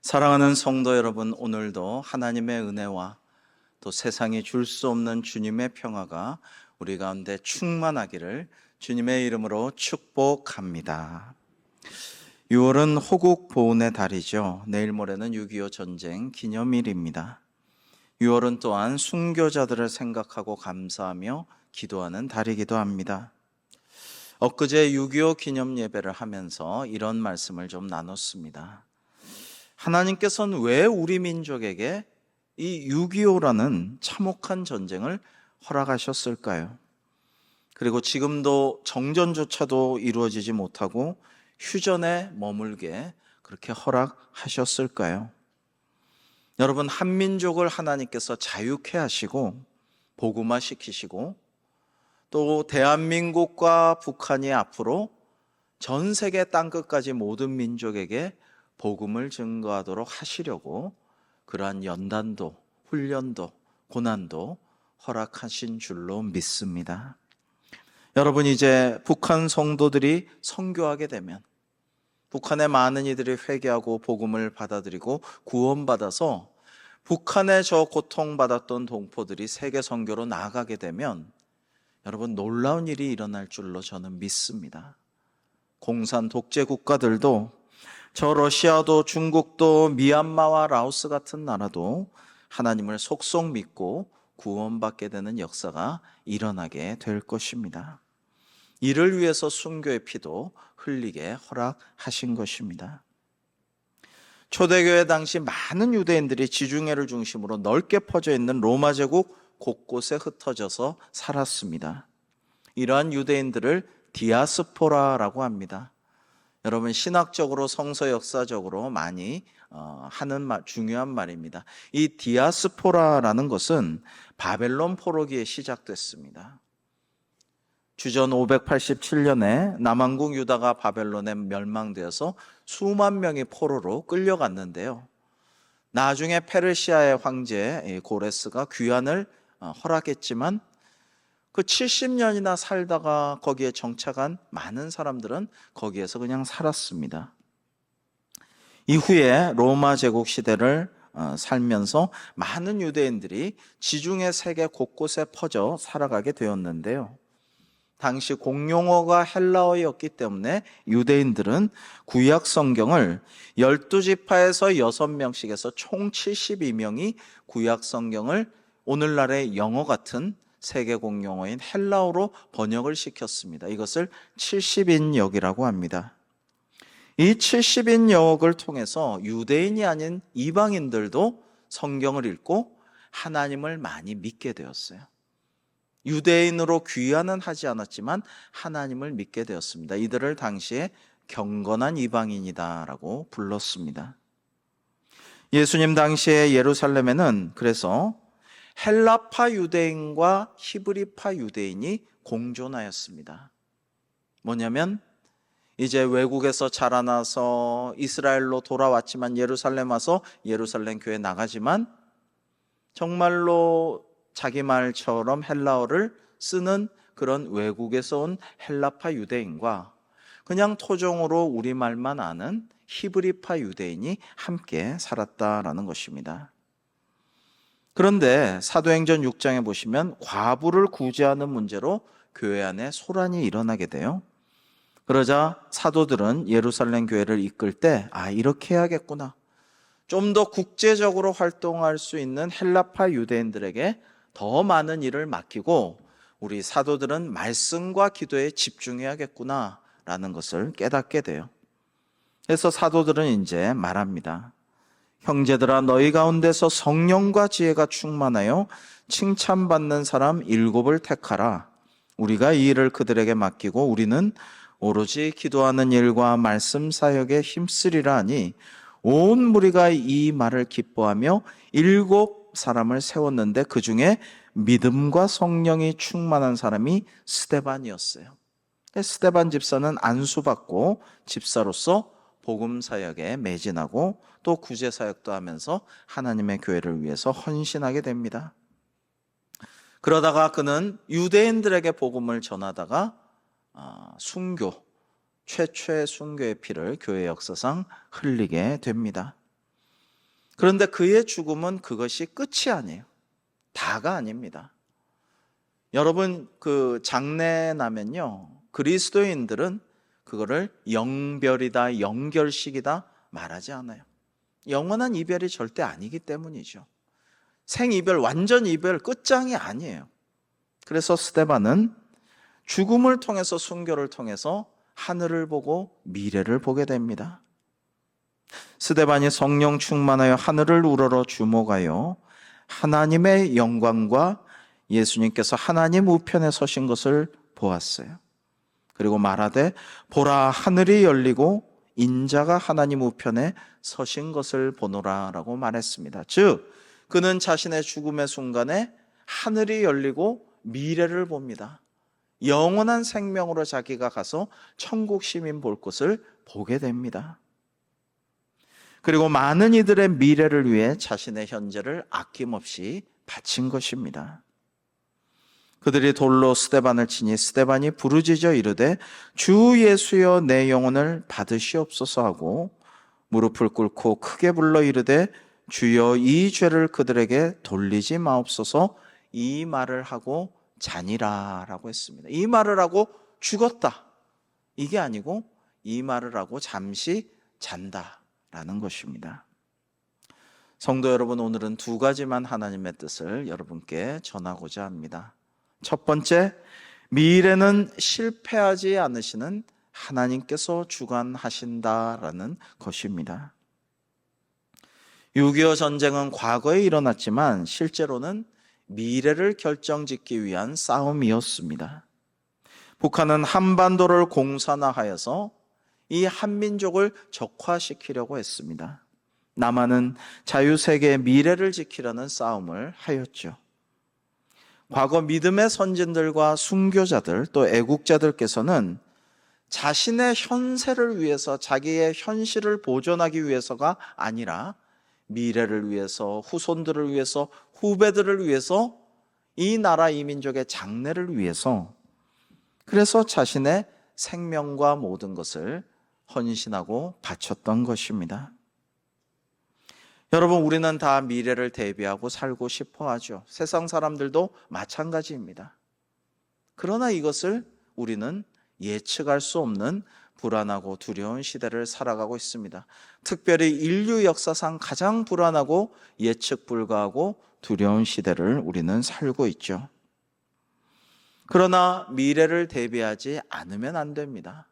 사랑하는 성도 여러분, 오늘도 하나님의 은혜와 또 세상이 줄 수 없는 주님의 평화가 우리 가운데 충만하기를 주님의 이름으로 축복합니다. 6월은 호국 보훈의 달이죠. 내일 모레는 6.25 전쟁 기념일입니다. 6월은 또한 순교자들을 생각하고 감사하며 기도하는 달이기도 합니다. 엊그제 6.25 기념 예배를 하면서 이런 말씀을 좀 나눴습니다. 하나님께서는 왜 우리 민족에게 이 6.25라는 참혹한 전쟁을 허락하셨을까요? 그리고 지금도 정전조차도 이루어지지 못하고 휴전에 머물게 그렇게 허락하셨을까요? 여러분, 한민족을 하나님께서 자유케 하시고 복음화시키시고 또 대한민국과 북한이 앞으로 전 세계 땅끝까지 모든 민족에게 복음을 증거하도록 하시려고 그러한 연단도, 훈련도, 고난도 허락하신 줄로 믿습니다. 여러분, 이제 북한 성도들이 선교하게 되면 북한의 많은 이들이 회개하고 복음을 받아들이고 구원받아서 북한의 저 고통받았던 동포들이 세계 선교로 나아가게 되면 여러분, 놀라운 일이 일어날 줄로 저는 믿습니다. 공산 독재 국가들도 저 러시아도 중국도 미얀마와 라오스 같은 나라도 하나님을 속속 믿고 구원받게 되는 역사가 일어나게 될 것입니다. 이를 위해서 순교의 피도 흘리게 허락하신 것입니다. 초대교회 당시 많은 유대인들이 지중해를 중심으로 넓게 퍼져 있는 로마 제국 곳곳에 흩어져서 살았습니다. 이러한 유대인들을 디아스포라라고 합니다. 여러분, 신학적으로 성서 역사적으로 많이 하는 말, 중요한 말입니다. 이 디아스포라라는 것은 바벨론 포로기에 시작됐습니다. 주전 587년에 남왕국 유다가 바벨론에 멸망되어서 수만 명이 포로로 끌려갔는데요. 나중에 페르시아의 황제 고레스가 귀환을 허락했지만 그 70년이나 살다가 거기에 정착한 많은 사람들은 거기에서 그냥 살았습니다. 이후에 로마 제국 시대를 살면서 많은 유대인들이 지중해 세계 곳곳에 퍼져 살아가게 되었는데요. 당시 공용어가 헬라어였기 때문에 유대인들은 구약 성경을 12지파에서 6명씩에서 총 72명이 구약 성경을 오늘날의 영어 같은 세계 공용어인 헬라어로 번역을 시켰습니다. 이것을 70인역이라고 합니다. 이 70인역을 통해서 유대인이 아닌 이방인들도 성경을 읽고 하나님을 많이 믿게 되었어요. 유대인으로 귀환은 하지 않았지만 하나님을 믿게 되었습니다. 이들을 당시에 경건한 이방인이다라고 불렀습니다. 예수님 당시에 예루살렘에는 그래서 헬라파 유대인과 히브리파 유대인이 공존하였습니다. 뭐냐면 이제 외국에서 자라나서 이스라엘로 돌아왔지만 예루살렘 와서 예루살렘 교회 나가지만 정말로 자기 말처럼 헬라어를 쓰는 그런 외국에서 온 헬라파 유대인과 그냥 토종으로 우리말만 아는 히브리파 유대인이 함께 살았다라는 것입니다. 그런데 사도행전 6장에 보시면 과부를 구제하는 문제로 교회 안에 소란이 일어나게 돼요. 그러자 사도들은 예루살렘 교회를 이끌 때 이렇게 해야겠구나. 좀 더 국제적으로 활동할 수 있는 헬라파 유대인들에게 더 많은 일을 맡기고 우리 사도들은 말씀과 기도에 집중해야겠구나 라는 것을 깨닫게 돼요. 그래서 사도들은 이제 말합니다. 형제들아, 너희 가운데서 성령과 지혜가 충만하여 칭찬받는 사람 7을 택하라. 우리가 이 일을 그들에게 맡기고 우리는 오로지 기도하는 일과 말씀 사역에 힘쓰리라 하니 온 무리가 이 말을 기뻐하며 7 사람을 세웠는데 그 중에 믿음과 성령이 충만한 사람이 스데반이었어요. 스데반 집사는 안수받고 집사로서 복음 사역에 매진하고 또 구제 사역도 하면서 하나님의 교회를 위해서 헌신하게 됩니다. 그러다가 그는 유대인들에게 복음을 전하다가 최초의 순교의 피를 교회 역사상 흘리게 됩니다. 그런데 그의 죽음은 그것이 끝이 아니에요. 다가 아닙니다. 여러분, 그 장례 나면요, 그리스도인들은 그거를 영별이다, 영결식이다 말하지 않아요. 영원한 이별이 절대 아니기 때문이죠. 생이별, 완전 이별, 끝장이 아니에요. 그래서 스데반은 죽음을 통해서, 순교를 통해서 하늘을 보고 미래를 보게 됩니다. 스데반이 성령 충만하여 하늘을 우러러 주목하여 하나님의 영광과 예수님께서 하나님 우편에 서신 것을 보았어요. 그리고 말하되 보라, 하늘이 열리고 인자가 하나님 우편에 서신 것을 보노라 라고 말했습니다. 즉 그는 자신의 죽음의 순간에 하늘이 열리고 미래를 봅니다. 영원한 생명으로 자기가 가서 천국 시민 볼 것을 보게 됩니다. 그리고 많은 이들의 미래를 위해 자신의 현재를 아낌없이 바친 것입니다. 그들이 돌로 스데반을 치니 스데반이 부르짖어 이르되 주 예수여 내 영혼을 받으시옵소서 하고 무릎을 꿇고 크게 불러 이르되 주여 이 죄를 그들에게 돌리지 마옵소서, 이 말을 하고 자니라 라고 했습니다. 이 말을 하고 죽었다, 이게 아니고 이 말을 하고 잠시 잔다 라는 것입니다. 성도 여러분, 오늘은 두 가지만 하나님의 뜻을 여러분께 전하고자 합니다. 첫 번째, 미래는 실패하지 않으시는 하나님께서 주관하신다라는 것입니다. 6.25 전쟁은 과거에 일어났지만 실제로는 미래를 결정짓기 위한 싸움이었습니다. 북한은 한반도를 공산화하여서 이 한민족을 적화시키려고 했습니다. 남한은 자유세계의 미래를 지키려는 싸움을 하였죠. 과거 믿음의 선진들과 순교자들 또 애국자들께서는 자신의 현세를 위해서, 자기의 현실을 보존하기 위해서가 아니라 미래를 위해서, 후손들을 위해서, 후배들을 위해서, 이 나라 이 민족의 장래를 위해서, 그래서 자신의 생명과 모든 것을 헌신하고 바쳤던 것입니다. 여러분, 우리는 다 미래를 대비하고 살고 싶어 하죠. 세상 사람들도 마찬가지입니다. 그러나 이것을 우리는 예측할 수 없는 불안하고 두려운 시대를 살아가고 있습니다. 특별히 인류 역사상 가장 불안하고 예측 불가하고 두려운 시대를 우리는 살고 있죠. 그러나 미래를 대비하지 않으면 안 됩니다.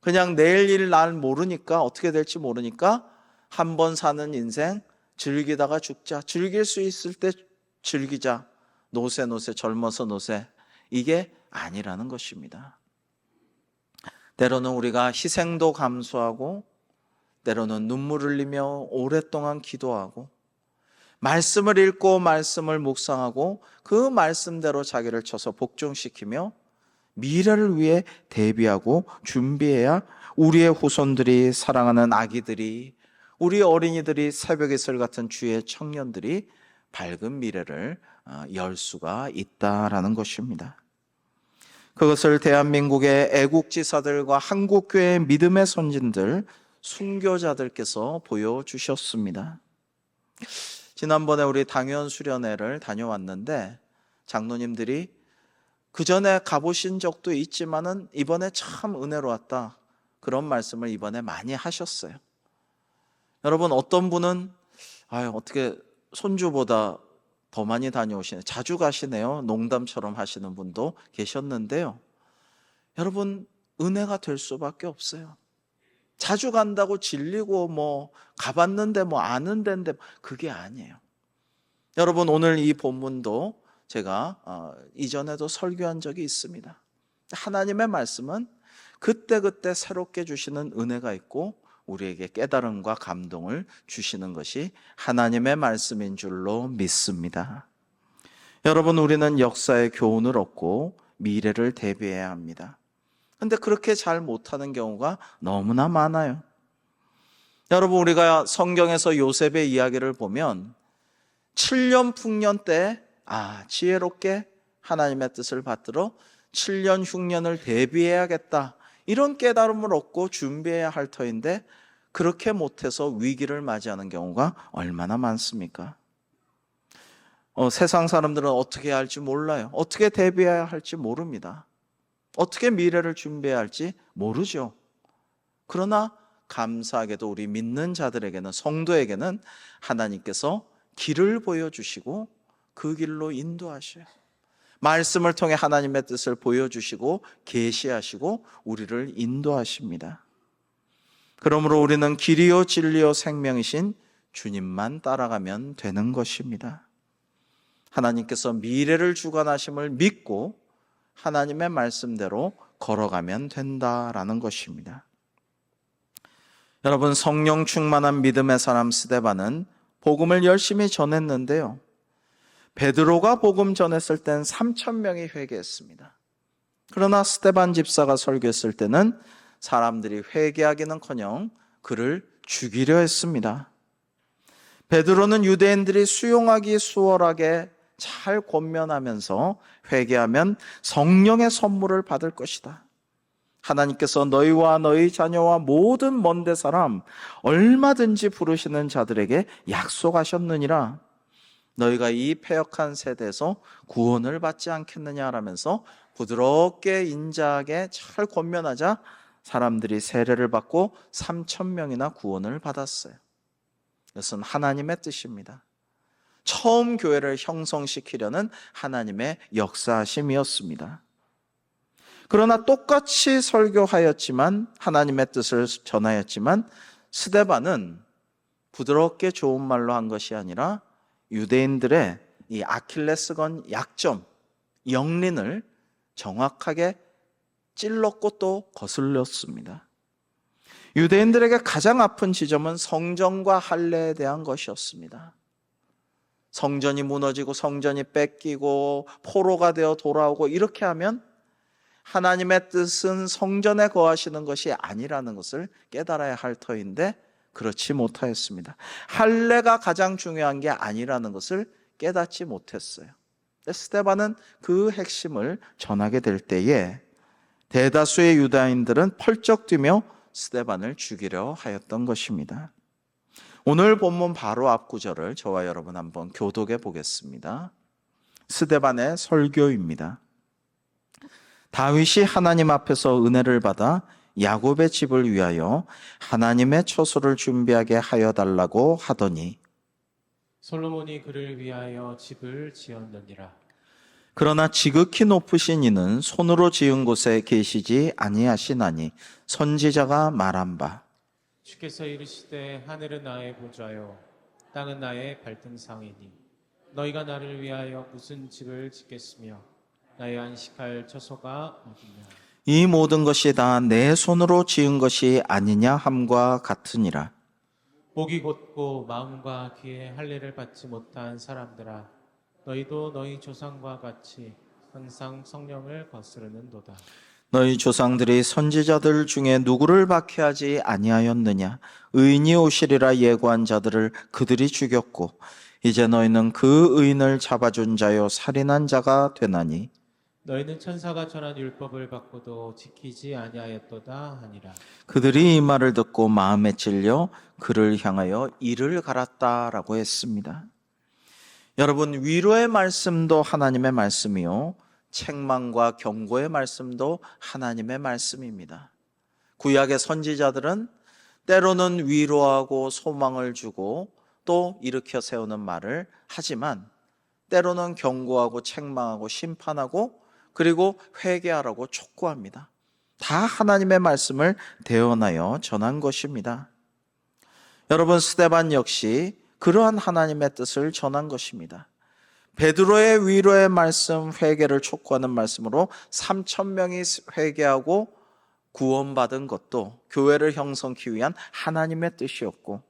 그냥 내일 일 날 모르니까, 어떻게 될지 모르니까 한 번 사는 인생 즐기다가 죽자, 즐길 수 있을 때 즐기자, 노세 젊어서 노세, 이게 아니라는 것입니다. 때로는 우리가 희생도 감수하고 때로는 눈물 흘리며 오랫동안 기도하고 말씀을 읽고 말씀을 묵상하고 그 말씀대로 자기를 쳐서 복종시키며 미래를 위해 대비하고 준비해야 우리의 후손들이, 사랑하는 아기들이, 우리 어린이들이, 새벽 이슬 같은 주의 청년들이 밝은 미래를 열 수가 있다라는 것입니다. 그것을 대한민국의 애국지사들과 한국교회의 믿음의 선진들, 순교자들께서 보여주셨습니다. 지난번에 우리 당연 수련회를 다녀왔는데 장로님들이 그 전에 가보신 적도 있지만은 이번에 참 은혜로웠다, 그런 말씀을 이번에 많이 하셨어요. 여러분, 어떤 분은 어떻게 손주보다 더 많이 다녀오시네, 자주 가시네요, 농담처럼 하시는 분도 계셨는데요. 여러분, 은혜가 될 수밖에 없어요. 자주 간다고 질리고 가봤는데 아는 데인데 그게 아니에요. 여러분, 오늘 이 본문도 제가 이전에도 설교한 적이 있습니다. 하나님의 말씀은 그때그때 새롭게 주시는 은혜가 있고 우리에게 깨달음과 감동을 주시는 것이 하나님의 말씀인 줄로 믿습니다. 여러분, 우리는 역사의 교훈을 얻고 미래를 대비해야 합니다. 그런데 그렇게 잘 못하는 경우가 너무나 많아요. 여러분, 우리가 성경에서 요셉의 이야기를 보면 7년 풍년 때 지혜롭게 하나님의 뜻을 받들어 7년 흉년을 대비해야겠다, 이런 깨달음을 얻고 준비해야 할 터인데 그렇게 못해서 위기를 맞이하는 경우가 얼마나 많습니까? 세상 사람들은 어떻게 해야 할지 몰라요. 어떻게 대비해야 할지 모릅니다. 어떻게 미래를 준비해야 할지 모르죠. 그러나 감사하게도 우리 믿는 자들에게는, 성도에게는 하나님께서 길을 보여주시고 그 길로 인도하셔요. 말씀을 통해 하나님의 뜻을 보여주시고 계시하시고 우리를 인도하십니다. 그러므로 우리는 길이요 진리요 생명이신 주님만 따라가면 되는 것입니다. 하나님께서 미래를 주관하심을 믿고 하나님의 말씀대로 걸어가면 된다라는 것입니다. 여러분, 성령 충만한 믿음의 사람 스데반은 복음을 열심히 전했는데요. 베드로가 복음 전했을 땐 3,000명이 회개했습니다. 그러나 스데반 집사가 설교했을 때는 사람들이 회개하기는커녕 그를 죽이려 했습니다. 베드로는 유대인들이 수용하기 수월하게 잘 권면하면서 회개하면 성령의 선물을 받을 것이다. 하나님께서 너희와 너희 자녀와 모든 먼데 사람 얼마든지 부르시는 자들에게 약속하셨느니라. 너희가 이 패역한 세대에서 구원을 받지 않겠느냐라면서 부드럽게 인자하게 잘 권면하자 사람들이 세례를 받고 3,000명이나 구원을 받았어요. 이것은 하나님의 뜻입니다. 처음 교회를 형성시키려는 하나님의 역사하심이었습니다. 그러나 똑같이 설교하였지만, 하나님의 뜻을 전하였지만 스데반은 부드럽게 좋은 말로 한 것이 아니라 유대인들의 이 아킬레스건 약점, 영린을 정확하게 찔렀고 또 거슬렸습니다. 유대인들에게 가장 아픈 지점은 성전과 할례에 대한 것이었습니다. 성전이 무너지고 성전이 뺏기고 포로가 되어 돌아오고 이렇게 하면 하나님의 뜻은 성전에 거하시는 것이 아니라는 것을 깨달아야 할 터인데 그렇지 못하였습니다. 할례가 가장 중요한 게 아니라는 것을 깨닫지 못했어요. 스데반은 그 핵심을 전하게 될 때에 대다수의 유다인들은 펄쩍 뛰며 스데반을 죽이려 하였던 것입니다. 오늘 본문 바로 앞 구절을 저와 여러분 한번 교독해 보겠습니다. 스데반의 설교입니다. 다윗이 하나님 앞에서 은혜를 받아 야곱의 집을 위하여 하나님의 처소를 준비하게 하여 달라고 하더니 솔로몬이 그를 위하여 집을 지었느니라. 그러나 지극히 높으신 이는 손으로 지은 곳에 계시지 아니하시나니 선지자가 말한 바 주께서 이르시되 하늘은 나의 보좌요 땅은 나의 발등상이니 너희가 나를 위하여 무슨 집을 짓겠으며 나의 안식할 처소가 어디냐. 이 모든 것이 다 내 손으로 지은 것이 아니냐 함과 같으니라. 목이 곧고 마음과 귀에 할례를 받지 못한 사람들아, 너희도 너희 조상과 같이 항상 성령을 거스르는도다. 너희 조상들이 선지자들 중에 누구를 박해하지 아니하였느냐? 의인이 오시리라 예고한 자들을 그들이 죽였고 이제 너희는 그 의인을 잡아준 자요 살인한 자가 되나니 너희는 천사가 전한 율법을 받고도 지키지 아니하였도다 하니라. 그들이 이 말을 듣고 마음에 찔려 그를 향하여 이를 갈았다라고 했습니다. 여러분, 위로의 말씀도 하나님의 말씀이요 책망과 경고의 말씀도 하나님의 말씀입니다. 구약의 선지자들은 때로는 위로하고 소망을 주고 또 일으켜 세우는 말을 하지만 때로는 경고하고 책망하고 심판하고 그리고 회개하라고 촉구합니다. 다 하나님의 말씀을 대언하여 전한 것입니다. 여러분, 스데반 역시 그러한 하나님의 뜻을 전한 것입니다. 베드로의 위로의 말씀, 회개를 촉구하는 말씀으로 3,000명이 회개하고 구원받은 것도 교회를 형성하기 위한 하나님의 뜻이었고,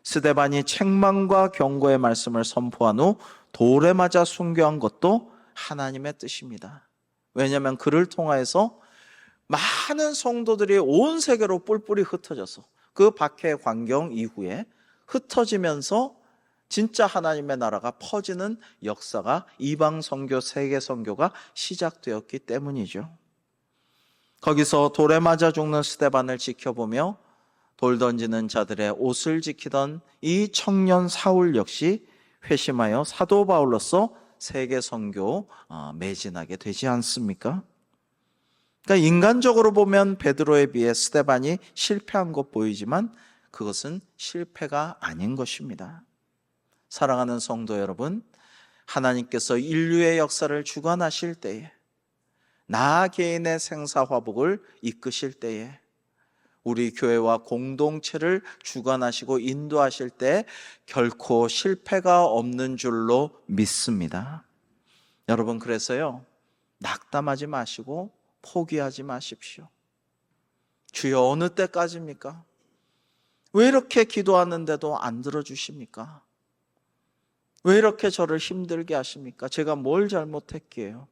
스데반이 책망과 경고의 말씀을 선포한 후 돌에 맞아 순교한 것도 하나님의 뜻입니다. 왜냐하면 그를 통하여서 많은 성도들이 온 세계로 뿔뿔이 흩어져서 그 박해 광경 이후에 흩어지면서 진짜 하나님의 나라가 퍼지는 역사가 이방 선교, 세계 선교가 시작되었기 때문이죠. 거기서 돌에 맞아 죽는 스데반을 지켜보며 돌 던지는 자들의 옷을 지키던 이 청년 사울 역시 회심하여 사도 바울로서 세계 선교 매진하게 되지 않습니까? 그러니까 인간적으로 보면 베드로에 비해 스데반이 실패한 것 보이지만 그것은 실패가 아닌 것입니다. 사랑하는 성도 여러분, 하나님께서 인류의 역사를 주관하실 때에, 나 개인의 생사화복을 이끄실 때에, 우리 교회와 공동체를 주관하시고 인도하실 때 결코 실패가 없는 줄로 믿습니다. 여러분, 그래서요, 낙담하지 마시고 포기하지 마십시오. 주여, 어느 때까지입니까? 왜 이렇게 기도하는데도 안 들어주십니까? 왜 이렇게 저를 힘들게 하십니까? 제가 뭘 잘못했기에요?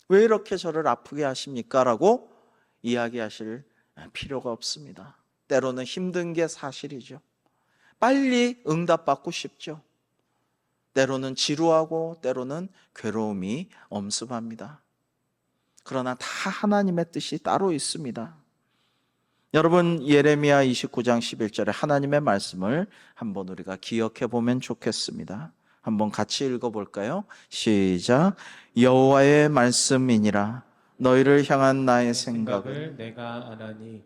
왜 이렇게 저를 아프게 하십니까? 라고 이야기하실 필요가 없습니다. 때로는 힘든 게 사실이죠. 빨리 응답받고 싶죠. 때로는 지루하고 때로는 괴로움이 엄습합니다. 그러나 다 하나님의 뜻이 따로 있습니다. 여러분, 예레미야 29장 11절에 하나님의 말씀을 한번 우리가 기억해 보면 좋겠습니다. 한번 같이 읽어볼까요? 시작. 여호와의 말씀이니라. 너희를 향한 나의 생각은 내가 아나니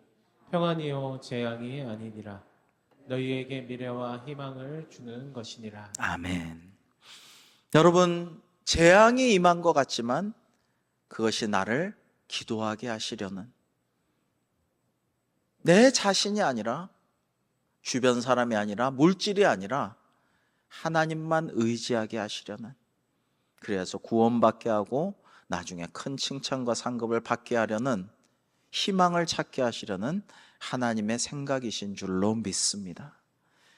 평안이요 재앙이 아니니라. 너희에게 미래와 희망을 주는 것이니라. 아멘. 여러분, 재앙이 임한 것 같지만 그것이 나를 기도하게 하시려는, 내 자신이 아니라, 주변 사람이 아니라, 물질이 아니라 하나님만 의지하게 하시려는, 그래서 구원받게 하고 나중에 큰 칭찬과 상급을 받게 하려는, 희망을 찾게 하시려는 하나님의 생각이신 줄로 믿습니다.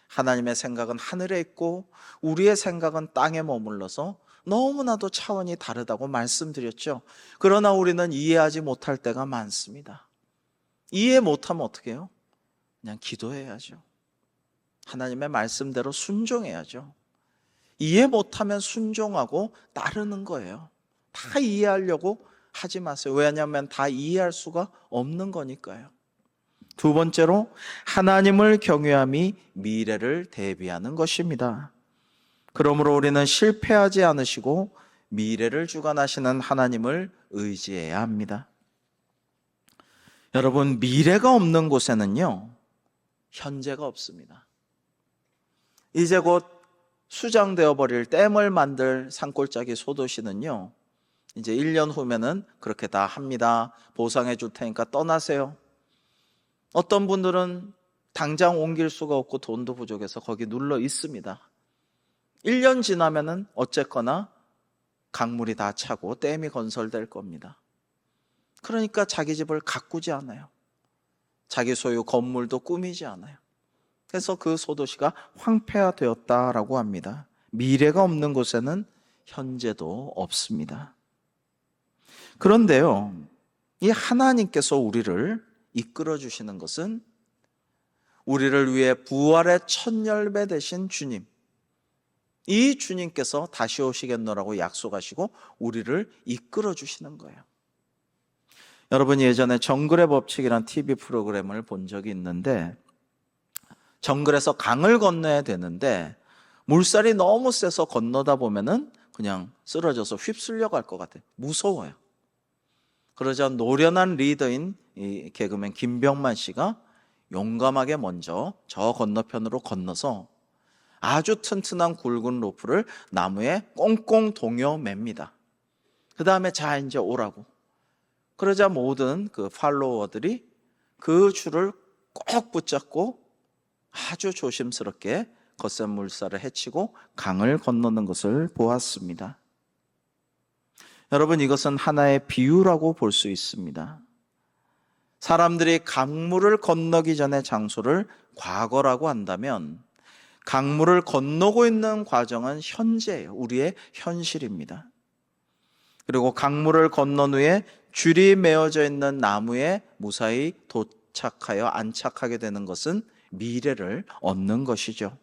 하나님의 생각은 하늘에 있고 우리의 생각은 땅에 머물러서 너무나도 차원이 다르다고 말씀드렸죠. 그러나 우리는 이해하지 못할 때가 많습니다. 이해 못하면 어떻게 해요? 그냥 기도해야죠. 하나님의 말씀대로 순종해야죠. 이해 못하면 순종하고 따르는 거예요. 다 이해하려고 하지 마세요. 왜냐하면 다 이해할 수가 없는 거니까요. 두 번째로, 하나님을 경외함이 미래를 대비하는 것입니다. 그러므로 우리는 실패하지 않으시고 미래를 주관하시는 하나님을 의지해야 합니다. 여러분, 미래가 없는 곳에는요, 현재가 없습니다. 이제 곧 수장되어 버릴 댐을 만들 산골짜기 소도시는요, 이제 1년 후면은 그렇게 다 합니다. 보상해 줄 테니까 떠나세요. 어떤 분들은 당장 옮길 수가 없고 돈도 부족해서 거기 눌러 있습니다. 1년 지나면은 어쨌거나 강물이 다 차고 댐이 건설될 겁니다. 그러니까 자기 집을 가꾸지 않아요. 자기 소유 건물도 꾸미지 않아요. 그래서 그 소도시가 황폐화되었다라고 합니다. 미래가 없는 곳에는 현재도 없습니다. 그런데요, 이 하나님께서 우리를 이끌어 주시는 것은 우리를 위해 부활의 첫 열매 되신 주님, 이 주님께서 다시 오시겠노라고 약속하시고 우리를 이끌어 주시는 거예요. 여러분, 예전에 정글의 법칙이란 TV 프로그램을 본 적이 있는데, 정글에서 강을 건너야 되는데 물살이 너무 세서 건너다 보면은 그냥 쓰러져서 휩쓸려 갈 것 같아요. 무서워요. 그러자 노련한 리더인 이 개그맨 김병만 씨가 용감하게 먼저 저 건너편으로 건너서 아주 튼튼한 굵은 로프를 나무에 꽁꽁 동여 맵니다. 그 다음에 자, 이제 오라고. 그러자 모든 그 팔로워들이 그 줄을 꼭 붙잡고 아주 조심스럽게 거센 물살을 헤치고 강을 건너는 것을 보았습니다. 여러분, 이것은 하나의 비유라고 볼 수 있습니다. 사람들이 강물을 건너기 전의 장소를 과거라고 한다면 강물을 건너고 있는 과정은 현재예요. 우리의 현실입니다. 그리고 강물을 건넌 후에 줄이 메어져 있는 나무에 무사히 도착하여 안착하게 되는 것은 미래를 얻는 것이죠.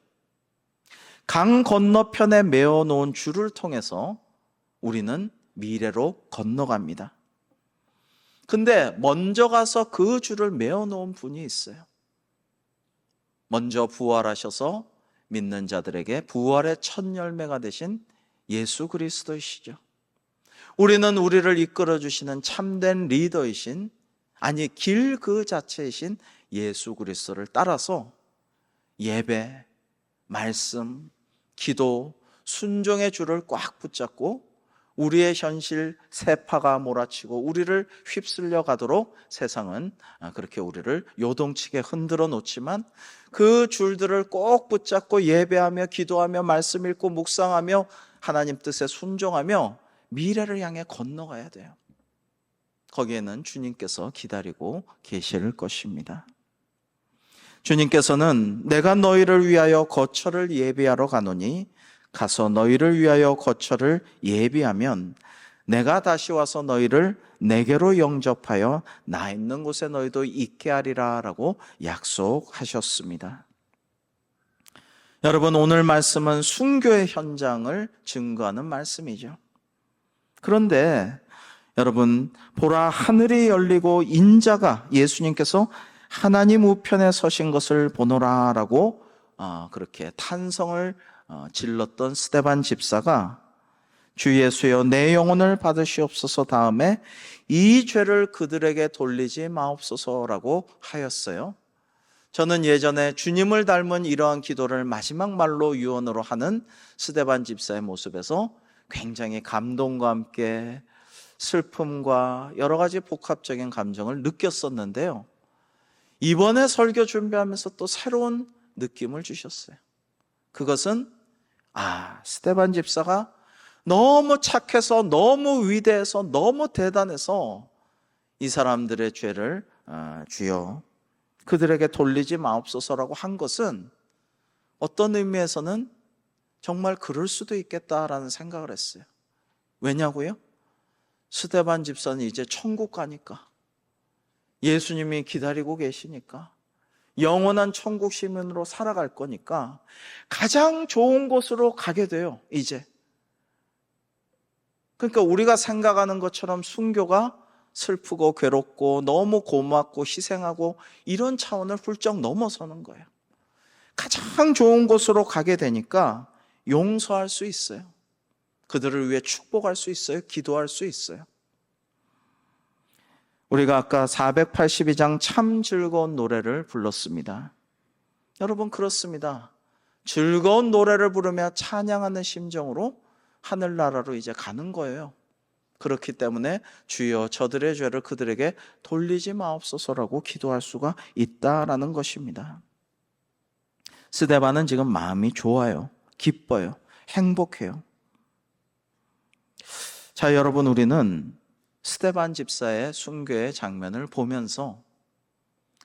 강 건너편에 메어 놓은 줄을 통해서 우리는 미래로 건너갑니다. 근데 먼저 가서 그 줄을 메어 놓은 분이 있어요. 먼저 부활하셔서 믿는 자들에게 부활의 첫 열매가 되신 예수 그리스도이시죠. 우리는 우리를 이끌어 주시는 참된 리더이신, 아니 길 그 자체이신 예수 그리스도를 따라서 예배, 말씀, 기도, 순종의 줄을 꽉 붙잡고 우리의 현실 세파가 몰아치고 우리를 휩쓸려 가도록 세상은 그렇게 우리를 요동치게 흔들어 놓지만 그 줄들을 꼭 붙잡고 예배하며 기도하며 말씀 읽고 묵상하며 하나님 뜻에 순종하며 미래를 향해 건너가야 돼요. 거기에는 주님께서 기다리고 계실 것입니다. 주님께서는 내가 너희를 위하여 거처를 예비하러 가노니 가서 너희를 위하여 거처를 예비하면 내가 다시 와서 너희를 내게로 영접하여 나 있는 곳에 너희도 있게 하리라 라고 약속하셨습니다. 여러분, 오늘 말씀은 순교의 현장을 증거하는 말씀이죠. 그런데 여러분, 보라 하늘이 열리고 인자가, 예수님께서 하나님 우편에 서신 것을 보노라 라고 그렇게 탄성을 질렀던 스데반 집사가 주 예수여 내 영혼을 받으시옵소서 다음에 이 죄를 그들에게 돌리지 마옵소서라고 하였어요. 저는 예전에 주님을 닮은 이러한 기도를 마지막 말로 유언으로 하는 스데반 집사의 모습에서 굉장히 감동과 함께 슬픔과 여러 가지 복합적인 감정을 느꼈었는데요. 이번에 설교 준비하면서 또 새로운 느낌을 주셨어요. 그것은 스데반 집사가 너무 착해서 너무 위대해서 너무 대단해서 이 사람들의 죄를 주여 그들에게 돌리지 마옵소서라고 한 것은 어떤 의미에서는 정말 그럴 수도 있겠다라는 생각을 했어요. 왜냐고요? 스데반 집사는 이제 천국 가니까, 예수님이 기다리고 계시니까, 영원한 천국 시민으로 살아갈 거니까 가장 좋은 곳으로 가게 돼요, 이제. 그러니까 우리가 생각하는 것처럼 순교가 슬프고 괴롭고 너무 고맙고 희생하고 이런 차원을 훌쩍 넘어서는 거예요. 가장 좋은 곳으로 가게 되니까 용서할 수 있어요. 그들을 위해 축복할 수 있어요. 기도할 수 있어요. 우리가 아까 482장 참 즐거운 노래를 불렀습니다. 여러분, 그렇습니다. 즐거운 노래를 부르며 찬양하는 심정으로 하늘나라로 이제 가는 거예요. 그렇기 때문에 주여 저들의 죄를 그들에게 돌리지 마옵소서라고 기도할 수가 있다라는 것입니다. 스데반은 지금 마음이 좋아요. 기뻐요. 행복해요. 자, 여러분, 우리는 스데반 집사의 순교의 장면을 보면서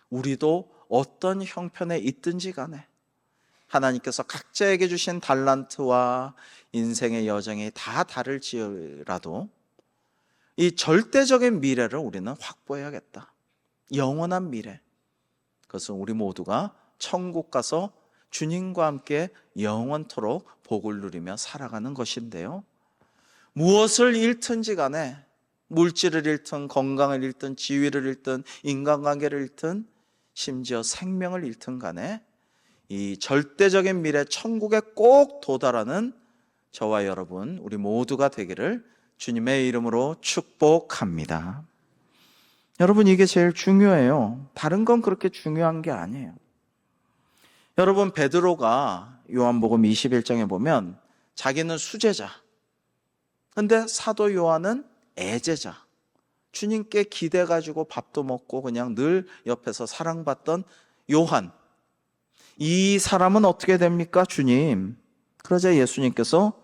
우리도 어떤 형편에 있든지 간에 하나님께서 각자에게 주신 달란트와 인생의 여정이 다 다를지라도 이 절대적인 미래를 우리는 확보해야겠다. 영원한 미래. 그것은 우리 모두가 천국 가서 주님과 함께 영원토록 복을 누리며 살아가는 것인데요. 무엇을 잃든지 간에 물질을 잃든 건강을 잃든 지위를 잃든 인간관계를 잃든 심지어 생명을 잃든 간에 이 절대적인 미래 천국에 꼭 도달하는 저와 여러분 우리 모두가 되기를 주님의 이름으로 축복합니다. 여러분, 이게 제일 중요해요. 다른 건 그렇게 중요한 게 아니에요. 여러분, 베드로가 요한복음 21장에 보면 자기는 수제자, 근데 사도 요한은 애제자, 주님께 기대가지고 밥도 먹고 그냥 늘 옆에서 사랑받던 요한, 이 사람은 어떻게 됩니까? 주님. 그러자 예수님께서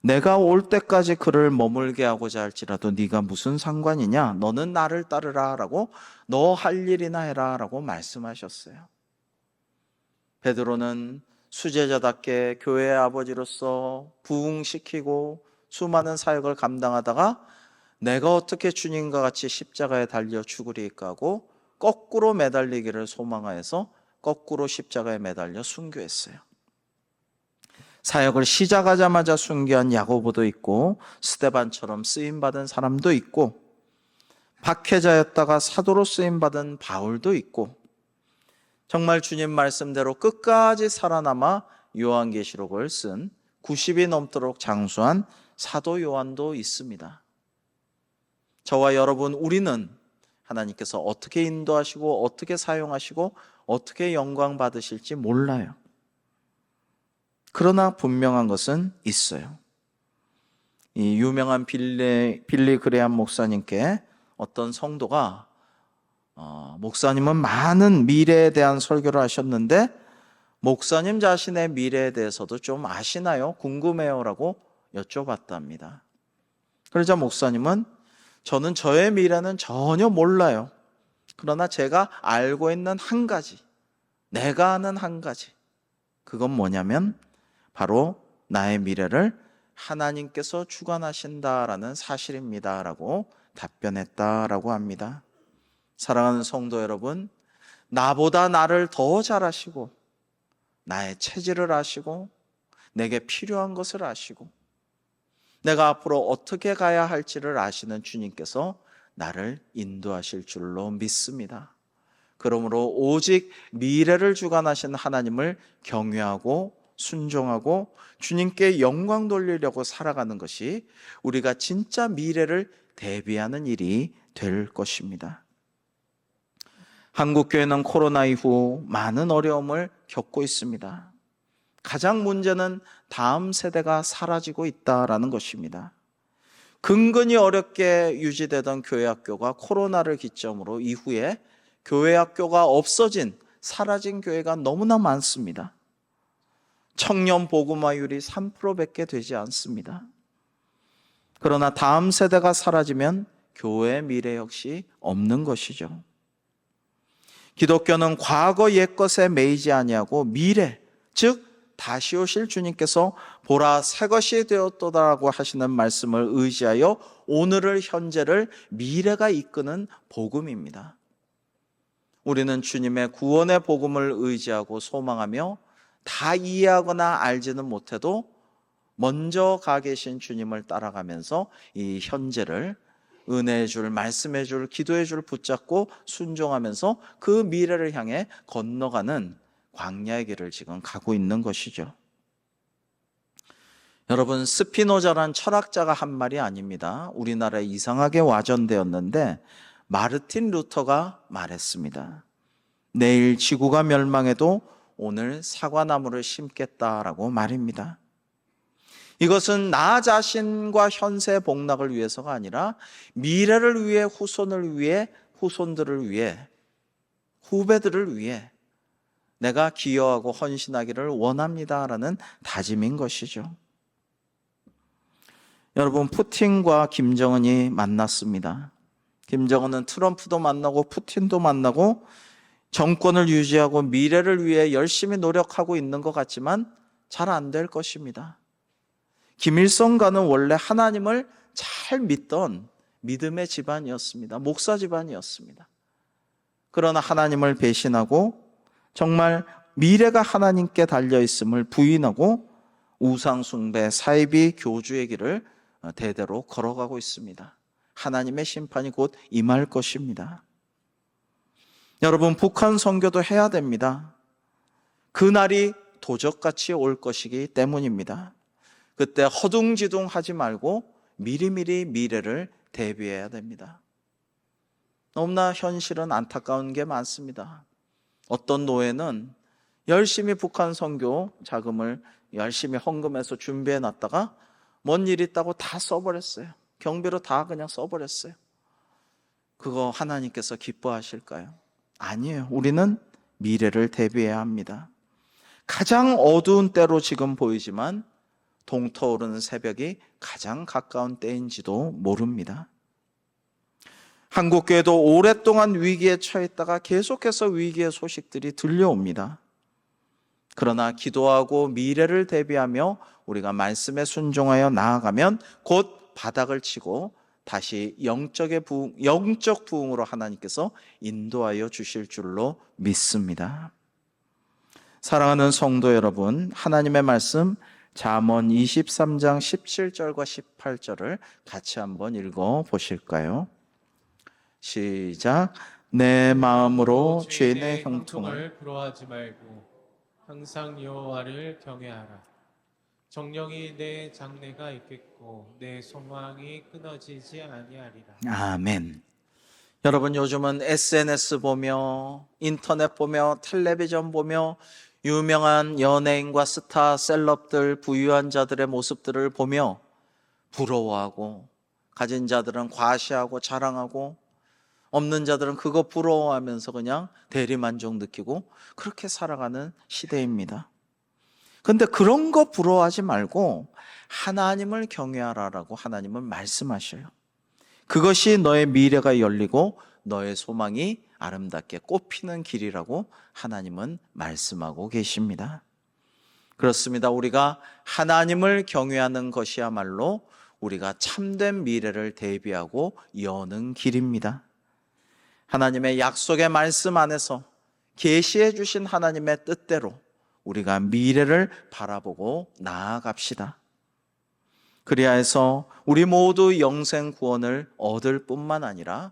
내가 올 때까지 그를 머물게 하고자 할지라도 네가 무슨 상관이냐? 너는 나를 따르라 라고, 너 할 일이나 해라 라고 말씀하셨어요. 베드로는 수제자답게 교회의 아버지로서 부흥시키고 수많은 사역을 감당하다가 내가 어떻게 주님과 같이 십자가에 달려 죽으리까 하고 거꾸로 매달리기를 소망하여서 거꾸로 십자가에 매달려 순교했어요. 사역을 시작하자마자 순교한 야고보도 있고 스데반처럼 쓰임받은 사람도 있고 박해자였다가 사도로 쓰임받은 바울도 있고 정말 주님 말씀대로 끝까지 살아남아 요한계시록을 쓴 90이 넘도록 장수한 사도 요한도 있습니다. 저와 여러분, 우리는 하나님께서 어떻게 인도하시고 어떻게 사용하시고 어떻게 영광 받으실지 몰라요. 그러나 분명한 것은 있어요. 이 유명한 빌리 그레함 목사님께 어떤 성도가 목사님은 많은 미래에 대한 설교를 하셨는데 목사님 자신의 미래에 대해서도 좀 아시나요? 궁금해요 라고 여쭤봤답니다. 그러자 목사님은 저는 저의 미래는 전혀 몰라요. 그러나 제가 알고 있는 한 가지, 내가 아는 한 가지, 그건 뭐냐면 바로 나의 미래를 하나님께서 주관하신다라는 사실입니다 라고 답변했다라고 합니다. 사랑하는 성도 여러분, 나보다 나를 더 잘 아시고 나의 체질을 아시고 내게 필요한 것을 아시고 내가 앞으로 어떻게 가야 할지를 아시는 주님께서 나를 인도하실 줄로 믿습니다. 그러므로 오직 미래를 주관하신 하나님을 경외하고 순종하고 주님께 영광 돌리려고 살아가는 것이 우리가 진짜 미래를 대비하는 일이 될 것입니다. 한국교회는 코로나 이후 많은 어려움을 겪고 있습니다. 가장 문제는 다음 세대가 사라지고 있다라는 것입니다. 근근히 어렵게 유지되던 교회학교가 코로나를 기점으로 이후에 교회학교가 없어진, 사라진 교회가 너무나 많습니다. 청년 복음화율이 3%밖에 되지 않습니다. 그러나 다음 세대가 사라지면 교회의 미래 역시 없는 것이죠. 기독교는 과거 옛것에 매이지 아니하고 미래, 즉 다시 오실 주님께서 보라 새것이 되었도다라고 하시는 말씀을 의지하여 오늘을 현재를 미래가 이끄는 복음입니다. 우리는 주님의 구원의 복음을 의지하고 소망하며 다 이해하거나 알지는 못해도 먼저 가 계신 주님을 따라가면서 이 현재를 은혜의 줄, 말씀의 줄, 기도의 줄 붙잡고 순종하면서 그 미래를 향해 건너가는 광야의 길을 지금 가고 있는 것이죠. 여러분, 스피노자란 철학자가 한 말이 아닙니다. 우리나라에 이상하게 와전되었는데 마르틴 루터가 말했습니다. 내일 지구가 멸망해도 오늘 사과나무를 심겠다라고 말입니다. 이것은 나 자신과 현세 복락을 위해서가 아니라 미래를 위해, 후손을 위해, 후손들을 위해, 후배들을 위해 내가 기여하고 헌신하기를 원합니다라는 다짐인 것이죠. 여러분, 푸틴과 김정은이 만났습니다. 김정은은 트럼프도 만나고 푸틴도 만나고 정권을 유지하고 미래를 위해 열심히 노력하고 있는 것 같지만 잘 안 될 것입니다. 김일성과는 원래 하나님을 잘 믿던 믿음의 집안이었습니다. 목사 집안이었습니다. 그러나 하나님을 배신하고 정말 미래가 하나님께 달려있음을 부인하고 우상숭배, 사이비 교주의 길을 대대로 걸어가고 있습니다. 하나님의 심판이 곧 임할 것입니다. 여러분, 북한 선교도 해야 됩니다. 그날이 도적같이 올 것이기 때문입니다. 그때 허둥지둥 하지 말고 미리미리 미래를 대비해야 됩니다. 너무나 현실은 안타까운 게 많습니다. 어떤 노예는 열심히 북한 선교 자금을 열심히 헌금해서 준비해 놨다가 뭔 일 있다고 다 써버렸어요. 경비로 다 그냥 써버렸어요. 그거 하나님께서 기뻐하실까요? 아니에요. 우리는 미래를 대비해야 합니다. 가장 어두운 때로 지금 보이지만 동터오르는 새벽이 가장 가까운 때인지도 모릅니다. 한국교회도 오랫동안 위기에 처했다가 계속해서 위기의 소식들이 들려옵니다. 그러나 기도하고 미래를 대비하며 우리가 말씀에 순종하여 나아가면 곧 바닥을 치고 다시 영적 부흥으로 하나님께서 인도하여 주실 줄로 믿습니다. 사랑하는 성도 여러분, 하나님의 말씀 잠언 23장 17절과 18절을 같이 한번 읽어 보실까요? 시작. 내 마음으로 죄인의 형통을 형통을 부러워하지 말고 항상 여호와를 경외하라. 정령이 내 장래가 있겠고 내 소망이 끊어지지 아니하리라. 아멘. 여러분, 요즘은 SNS 보며 인터넷 보며 텔레비전 보며 유명한 연예인과 스타 셀럽들, 부유한 자들의 모습들을 보며 부러워하고, 가진 자들은 과시하고 자랑하고, 없는 자들은 그거 부러워하면서 그냥 대리만족 느끼고 그렇게 살아가는 시대입니다. 근데 그런 거 부러워하지 말고 하나님을 경외하라라고 하나님은 말씀하셔요. 그것이 너의 미래가 열리고 너의 소망이 아름답게 꽃피는 길이라고 하나님은 말씀하고 계십니다. 그렇습니다. 우리가 하나님을 경외하는 것이야말로 우리가 참된 미래를 대비하고 여는 길입니다. 하나님의 약속의 말씀 안에서 계시해 주신 하나님의 뜻대로 우리가 미래를 바라보고 나아갑시다. 그리야 해서 우리 모두 영생 구원을 얻을 뿐만 아니라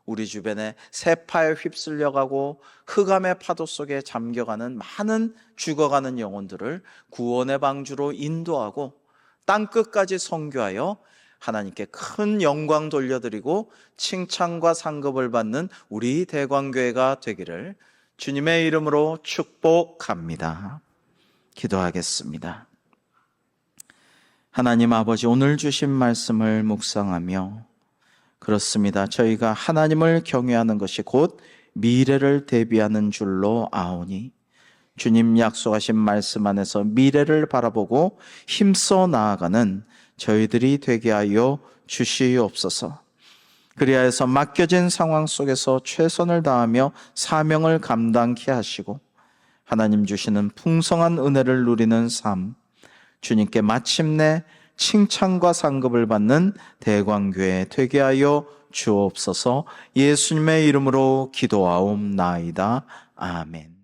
우리 주변에 세파에 휩쓸려가고 흑암의 파도 속에 잠겨가는 많은 죽어가는 영혼들을 구원의 방주로 인도하고 땅끝까지 선교하여 하나님께 큰 영광 돌려드리고 칭찬과 상급을 받는 우리 대광교회가 되기를 주님의 이름으로 축복합니다. 기도하겠습니다. 하나님 아버지, 오늘 주신 말씀을 묵상하며 그렇습니다. 저희가 하나님을 경외하는 것이 곧 미래를 대비하는 줄로 아오니 주님 약속하신 말씀 안에서 미래를 바라보고 힘써 나아가는 저희들이 되게 하여 주시옵소서. 그리하여서 맡겨진 상황 속에서 최선을 다하며 사명을 감당케 하시고 하나님 주시는 풍성한 은혜를 누리는 삶, 주님께 마침내 칭찬과 상급을 받는 대광교회 되게 하여 주옵소서. 예수님의 이름으로 기도하옵나이다. 아멘.